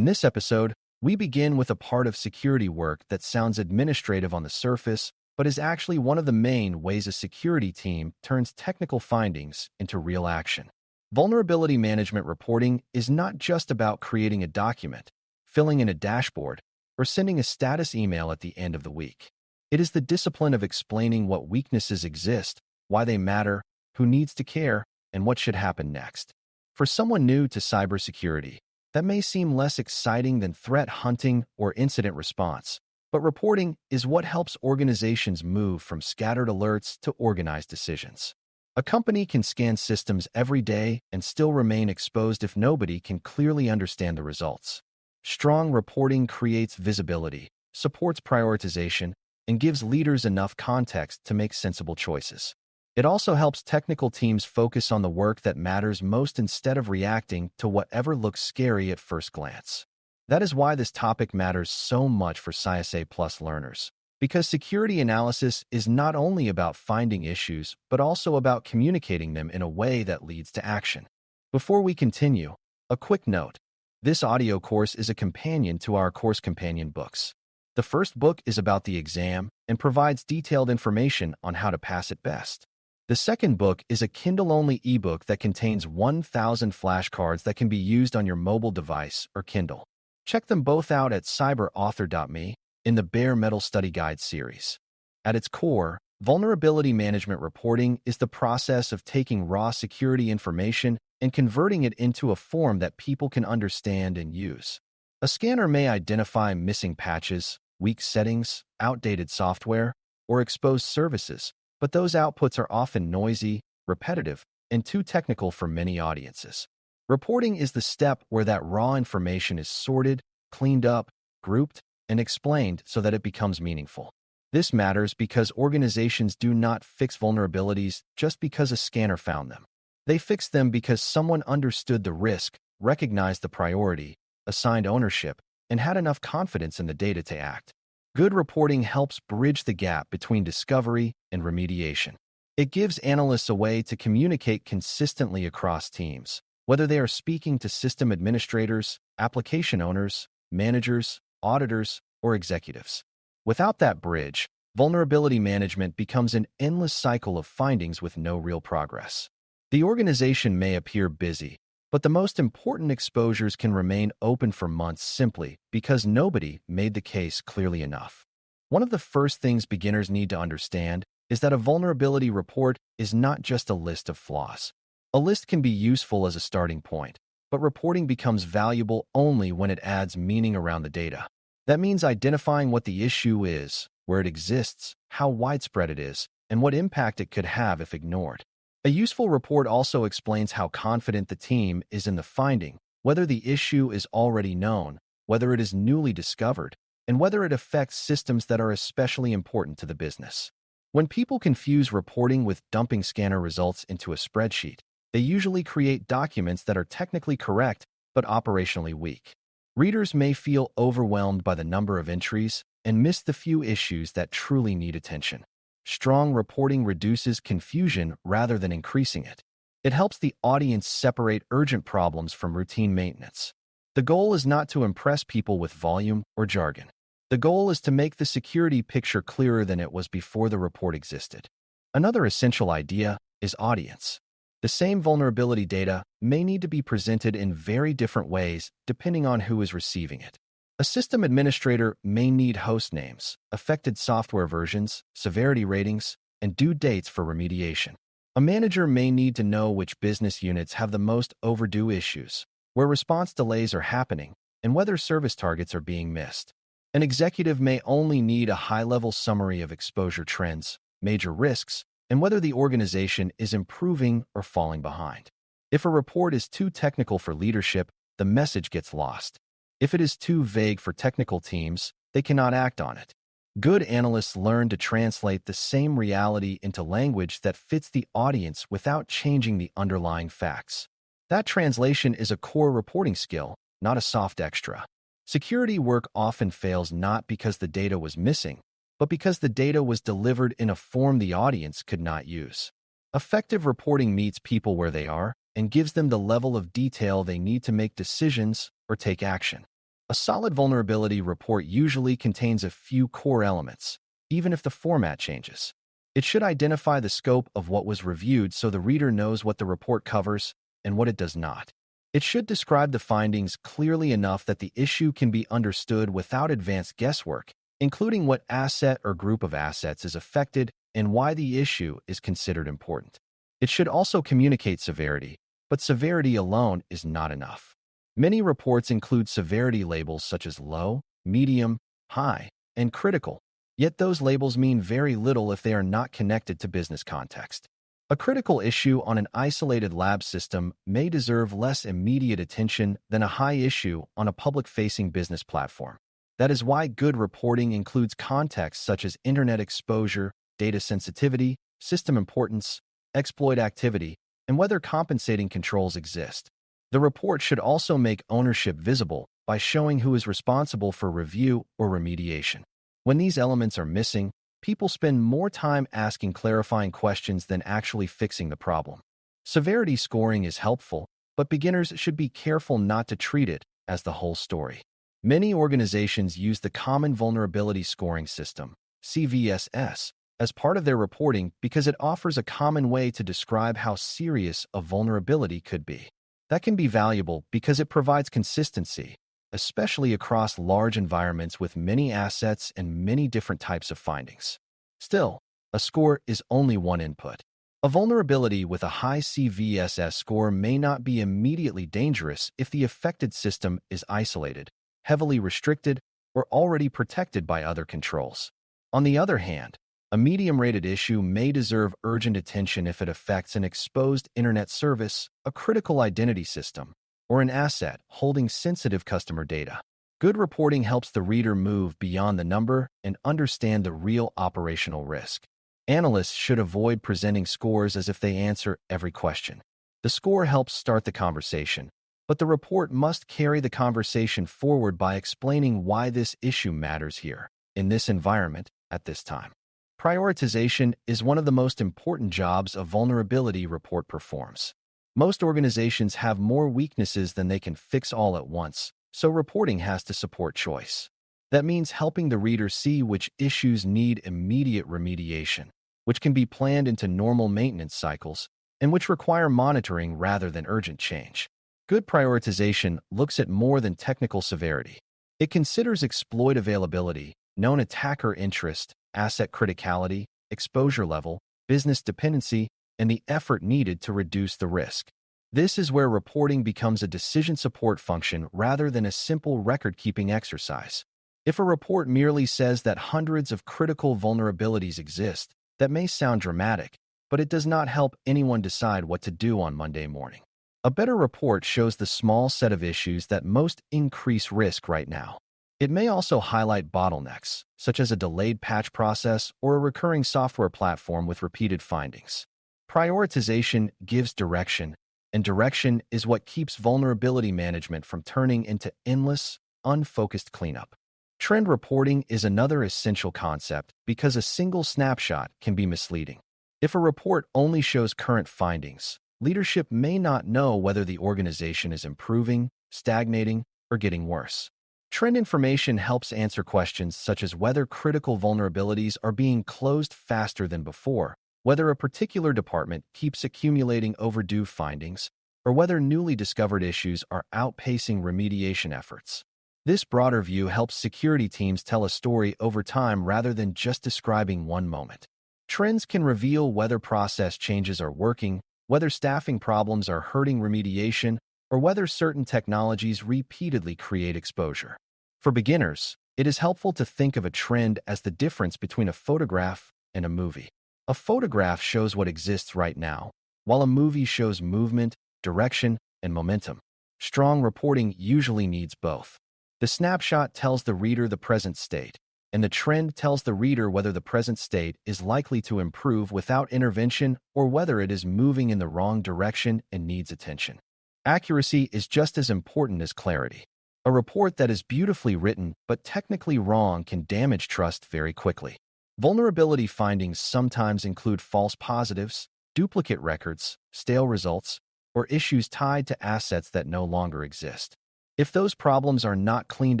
In this episode, we begin with a part of security work that sounds administrative on the surface, but is actually one of the main ways a security team turns technical findings into real action. Vulnerability management reporting is not just about creating a document, filling in a dashboard, or sending a status email at the end of the week. It is the discipline of explaining what weaknesses exist, why they matter, who needs to care, and what should happen next. For someone new to cybersecurity, that may seem less exciting than threat hunting or incident response, but reporting is what helps organizations move from scattered alerts to organized decisions. A company can scan systems every day and still remain exposed if nobody can clearly understand the results. Strong reporting creates visibility, supports prioritization, and gives leaders enough context to make sensible choices. It also helps technical teams focus on the work that matters most instead of reacting to whatever looks scary at first glance. That is why this topic matters so much for CySA Plus learners, because security analysis is not only about finding issues, but also about communicating them in a way that leads to action. Before we continue, a quick note. This audio course is a companion to our course companion books. The first book is about the exam and provides detailed information on how to pass it best. The second book is a Kindle-only ebook that contains 1,000 flashcards that can be used on your mobile device or Kindle. Check them both out at cyberauthor.me in the Bare Metal Study Guide series. At its core, vulnerability management reporting is the process of taking raw security information and converting it into a form that people can understand and use. A scanner may identify missing patches, weak settings, outdated software, or exposed services, but those outputs are often noisy, repetitive, and too technical for many audiences. Reporting is the step where that raw information is sorted, cleaned up, grouped, and explained so that it becomes meaningful. This matters because organizations do not fix vulnerabilities just because a scanner found them. They fix them because someone understood the risk, recognized the priority, assigned ownership, and had enough confidence in the data to act. Good reporting helps bridge the gap between discovery and remediation. It gives analysts a way to communicate consistently across teams, whether they are speaking to system administrators, application owners, managers, auditors, or executives. Without that bridge, vulnerability management becomes an endless cycle of findings with no real progress. The organization may appear busy, but the most important exposures can remain open for months simply because nobody made the case clearly enough. One of the first things beginners need to understand is that a vulnerability report is not just a list of flaws. A list can be useful as a starting point, but reporting becomes valuable only when it adds meaning around the data. That means identifying what the issue is, where it exists, how widespread it is, and what impact it could have if ignored. A useful report also explains how confident the team is in the finding, whether the issue is already known, whether it is newly discovered, and whether it affects systems that are especially important to the business. When people confuse reporting with dumping scanner results into a spreadsheet, they usually create documents that are technically correct but operationally weak. Readers may feel overwhelmed by the number of entries and miss the few issues that truly need attention. Strong reporting reduces confusion rather than increasing it. It helps the audience separate urgent problems from routine maintenance. The goal is not to impress people with volume or jargon. The goal is to make the security picture clearer than it was before the report existed. Another essential idea is audience. The same vulnerability data may need to be presented in very different ways depending on who is receiving it. A system administrator may need host names, affected software versions, severity ratings, and due dates for remediation. A manager may need to know which business units have the most overdue issues, where response delays are happening, and whether service targets are being missed. An executive may only need a high-level summary of exposure trends, major risks, and whether the organization is improving or falling behind. If a report is too technical for leadership, the message gets lost. If it is too vague for technical teams, they cannot act on it. Good analysts learn to translate the same reality into language that fits the audience without changing the underlying facts. That translation is a core reporting skill, not a soft extra. Security work often fails not because the data was missing, but because the data was delivered in a form the audience could not use. Effective reporting meets people where they are and gives them the level of detail they need to make decisions or take action. A solid vulnerability report usually contains a few core elements, even if the format changes. It should identify the scope of what was reviewed so the reader knows what the report covers and what it does not. It should describe the findings clearly enough that the issue can be understood without advanced guesswork, including what asset or group of assets is affected and why the issue is considered important. It should also communicate severity, but severity alone is not enough. Many reports include severity labels such as low, medium, high, and critical, yet those labels mean very little if they are not connected to business context. A critical issue on an isolated lab system may deserve less immediate attention than a high issue on a public-facing business platform. That is why good reporting includes context such as internet exposure, data sensitivity, system importance, exploit activity, and whether compensating controls exist. The report should also make ownership visible by showing who is responsible for review or remediation. When these elements are missing, people spend more time asking clarifying questions than actually fixing the problem. Severity scoring is helpful, but beginners should be careful not to treat it as the whole story. Many organizations use the Common Vulnerability Scoring System, CVSS, as part of their reporting because it offers a common way to describe how serious a vulnerability could be. That can be valuable because it provides consistency, especially across large environments with many assets and many different types of findings. Still, a score is only one input. A vulnerability with a high CVSS score may not be immediately dangerous if the affected system is isolated, heavily restricted, or already protected by other controls. On the other hand, a medium-rated issue may deserve urgent attention if it affects an exposed internet service, a critical identity system, or an asset holding sensitive customer data. Good reporting helps the reader move beyond the number and understand the real operational risk. Analysts should avoid presenting scores as if they answer every question. The score helps start the conversation, but the report must carry the conversation forward by explaining why this issue matters here, in this environment, at this time. Prioritization is one of the most important jobs a vulnerability report performs. Most organizations have more weaknesses than they can fix all at once, so reporting has to support choice. That means helping the reader see which issues need immediate remediation, which can be planned into normal maintenance cycles, and which require monitoring rather than urgent change. Good prioritization looks at more than technical severity. It considers exploit availability, known attacker interest, asset criticality, exposure level, business dependency, and the effort needed to reduce the risk. This is where reporting becomes a decision support function rather than a simple record-keeping exercise. If a report merely says that hundreds of critical vulnerabilities exist, that may sound dramatic, but it does not help anyone decide what to do on Monday morning. A better report shows the small set of issues that most increase risk right now. It may also highlight bottlenecks, such as a delayed patch process or a recurring software platform with repeated findings. Prioritization gives direction, and direction is what keeps vulnerability management from turning into endless, unfocused cleanup. Trend reporting is another essential concept because a single snapshot can be misleading. If a report only shows current findings, leadership may not know whether the organization is improving, stagnating, or getting worse. Trend information helps answer questions such as whether critical vulnerabilities are being closed faster than before, whether a particular department keeps accumulating overdue findings, or whether newly discovered issues are outpacing remediation efforts. This broader view helps security teams tell a story over time rather than just describing one moment. Trends can reveal whether process changes are working, whether staffing problems are hurting remediation, or whether certain technologies repeatedly create exposure. For beginners, it is helpful to think of a trend as the difference between a photograph and a movie. A photograph shows what exists right now, while a movie shows movement, direction, and momentum. Strong reporting usually needs both. The snapshot tells the reader the present state, and the trend tells the reader whether the present state is likely to improve without intervention or whether it is moving in the wrong direction and needs attention. Accuracy is just as important as clarity. A report that is beautifully written but technically wrong can damage trust very quickly. Vulnerability findings sometimes include false positives, duplicate records, stale results, or issues tied to assets that no longer exist. If those problems are not cleaned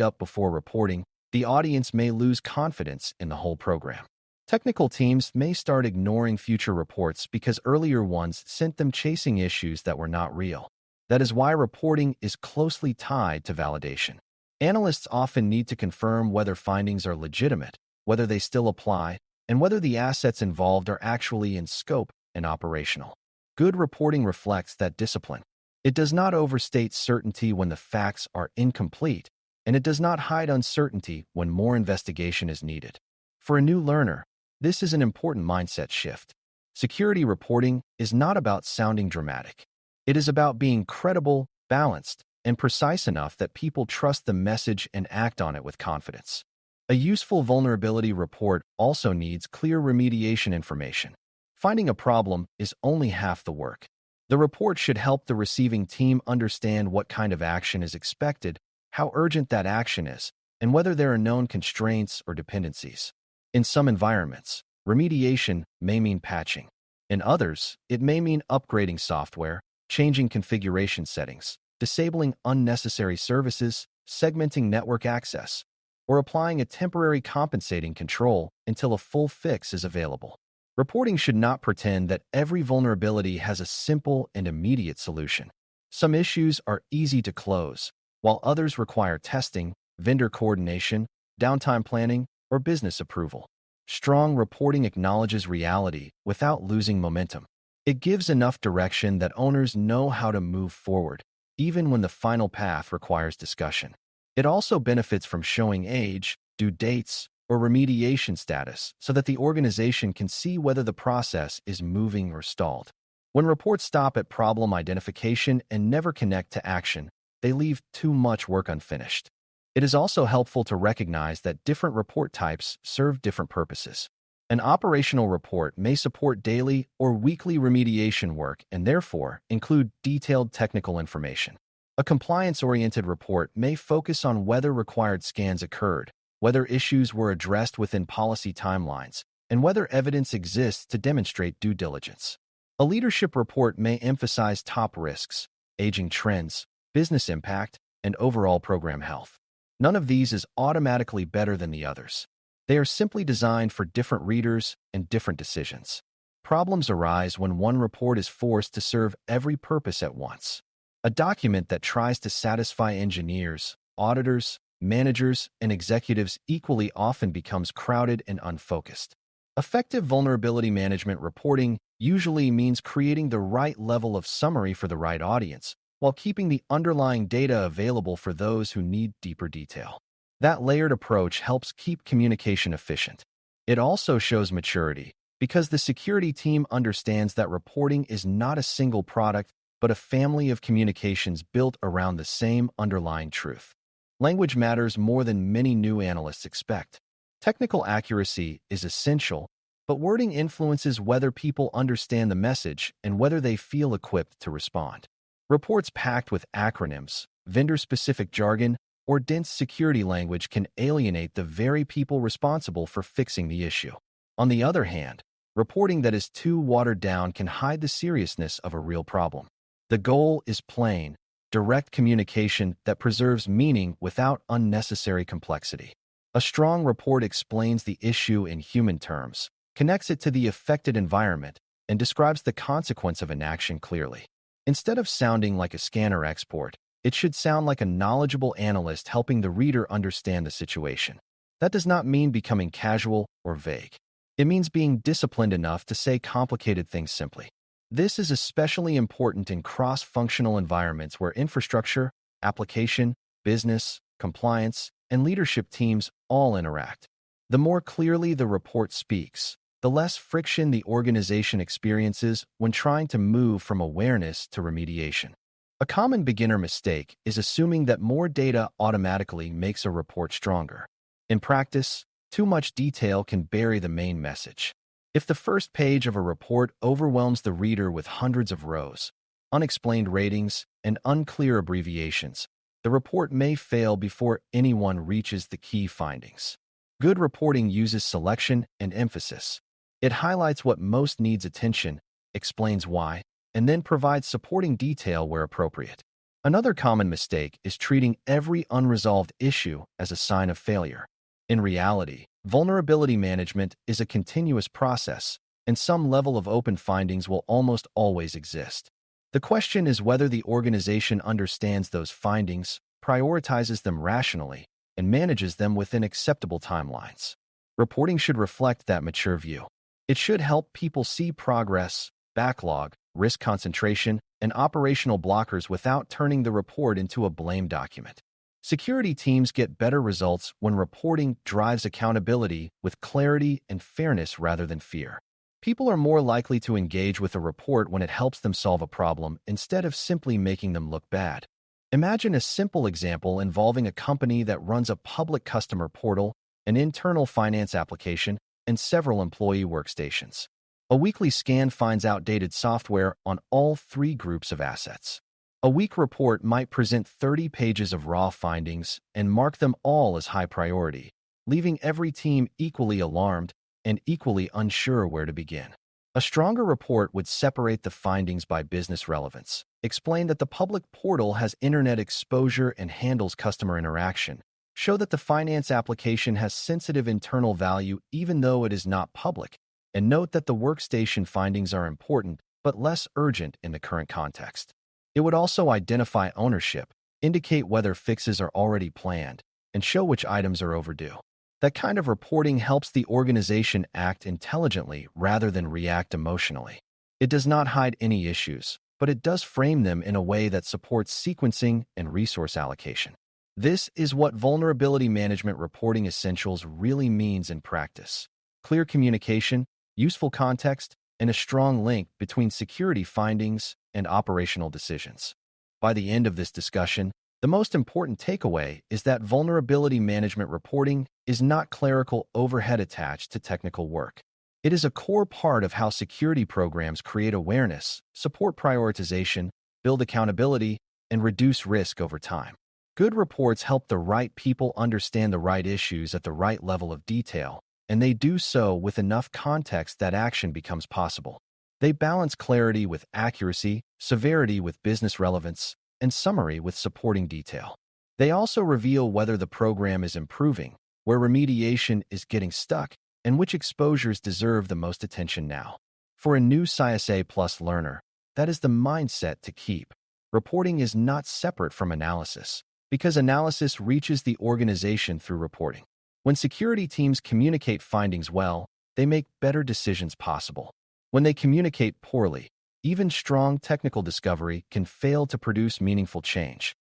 up before reporting, the audience may lose confidence in the whole program. Technical teams may start ignoring future reports because earlier ones sent them chasing issues that were not real. That is why reporting is closely tied to validation. Analysts often need to confirm whether findings are legitimate, whether they still apply, and whether the assets involved are actually in scope and operational. Good reporting reflects that discipline. It does not overstate certainty when the facts are incomplete, and it does not hide uncertainty when more investigation is needed. For a new learner, this is an important mindset shift. Security reporting is not about sounding dramatic. It is about being credible, balanced, and precise enough that people trust the message and act on it with confidence. A useful vulnerability report also needs clear remediation information. Finding a problem is only half the work. The report should help the receiving team understand what kind of action is expected, how urgent that action is, and whether there are known constraints or dependencies. In some environments, remediation may mean patching. In others, it may mean upgrading software, changing configuration settings, disabling unnecessary services, segmenting network access, or applying a temporary compensating control until a full fix is available. Reporting should not pretend that every vulnerability has a simple and immediate solution. Some issues are easy to close, while others require testing, vendor coordination, downtime planning, or business approval. Strong reporting acknowledges reality without losing momentum. It gives enough direction that owners know how to move forward, even when the final path requires discussion. It also benefits from showing age, due dates, or remediation status so that the organization can see whether the process is moving or stalled. When reports stop at problem identification and never connect to action, they leave too much work unfinished. It is also helpful to recognize that different report types serve different purposes. An operational report may support daily or weekly remediation work and therefore include detailed technical information. A compliance-oriented report may focus on whether required scans occurred, whether issues were addressed within policy timelines, and whether evidence exists to demonstrate due diligence. A leadership report may emphasize top risks, aging trends, business impact, and overall program health. None of these is automatically better than the others. They are simply designed for different readers and different decisions. Problems arise when one report is forced to serve every purpose at once. A document that tries to satisfy engineers, auditors, managers, and executives equally often becomes crowded and unfocused. Effective vulnerability management reporting usually means creating the right level of summary for the right audience, while keeping the underlying data available for those who need deeper detail. That layered approach helps keep communication efficient. It also shows maturity, because the security team understands that reporting is not a single product, but a family of communications built around the same underlying truth. Language matters more than many new analysts expect. Technical accuracy is essential, but wording influences whether people understand the message and whether they feel equipped to respond. Reports packed with acronyms, vendor-specific jargon, or dense security language can alienate the very people responsible for fixing the issue. On the other hand, reporting that is too watered down can hide the seriousness of a real problem. The goal is plain, direct communication that preserves meaning without unnecessary complexity. A strong report explains the issue in human terms, connects it to the affected environment, and describes the consequence of an action clearly. Instead of sounding like a scanner export, it should sound like a knowledgeable analyst helping the reader understand the situation. That does not mean becoming casual or vague. It means being disciplined enough to say complicated things simply. This is especially important in cross-functional environments where infrastructure, application, business, compliance, and leadership teams all interact. The more clearly the report speaks, the less friction the organization experiences when trying to move from awareness to remediation. A common beginner mistake is assuming that more data automatically makes a report stronger. In practice, too much detail can bury the main message. If the first page of a report overwhelms the reader with hundreds of rows, unexplained ratings, and unclear abbreviations, the report may fail before anyone reaches the key findings. Good reporting uses selection and emphasis. It highlights what most needs attention, explains why, and then provides supporting detail where appropriate. Another common mistake is treating every unresolved issue as a sign of failure. In reality, vulnerability management is a continuous process, and some level of open findings will almost always exist. The question is whether the organization understands those findings, prioritizes them rationally, and manages them within acceptable timelines. Reporting should reflect that mature view. It should help people see progress, backlog, risk concentration, and operational blockers without turning the report into a blame document. Security teams get better results when reporting drives accountability with clarity and fairness rather than fear. People are more likely to engage with a report when it helps them solve a problem instead of simply making them look bad. Imagine a simple example involving a company that runs a public customer portal, an internal finance application, and several employee workstations. A weekly scan finds outdated software on all three groups of assets. A weak report might present 30 pages of raw findings and mark them all as high priority, leaving every team equally alarmed and equally unsure where to begin. A stronger report would separate the findings by business relevance, explain that the public portal has internet exposure and handles customer interaction, show that the finance application has sensitive internal value even though it is not public, and note that the workstation findings are important but less urgent in the current context. It would also identify ownership, indicate whether fixes are already planned, and show which items are overdue. That kind of reporting helps the organization act intelligently rather than react emotionally. It does not hide any issues, but it does frame them in a way that supports sequencing and resource allocation. This is what vulnerability management reporting essentials really means in practice. Clear communication, useful context, and a strong link between security findings and operational decisions. By the end of this discussion, the most important takeaway is that vulnerability management reporting is not clerical overhead attached to technical work. It is a core part of how security programs create awareness, support prioritization, build accountability, and reduce risk over time. Good reports help the right people understand the right issues at the right level of detail, and they do so with enough context that action becomes possible. They balance clarity with accuracy, severity with business relevance, and summary with supporting detail. They also reveal whether the program is improving, where remediation is getting stuck, and which exposures deserve the most attention now. For a new CySA Plus learner, that is the mindset to keep. Reporting is not separate from analysis, because analysis reaches the organization through reporting. When security teams communicate findings well, they make better decisions possible. When they communicate poorly, even strong technical discovery can fail to produce meaningful change.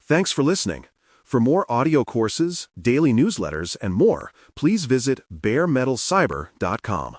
Thanks for listening. For more audio courses, daily newsletters, and more, please visit baremetalcyber.com.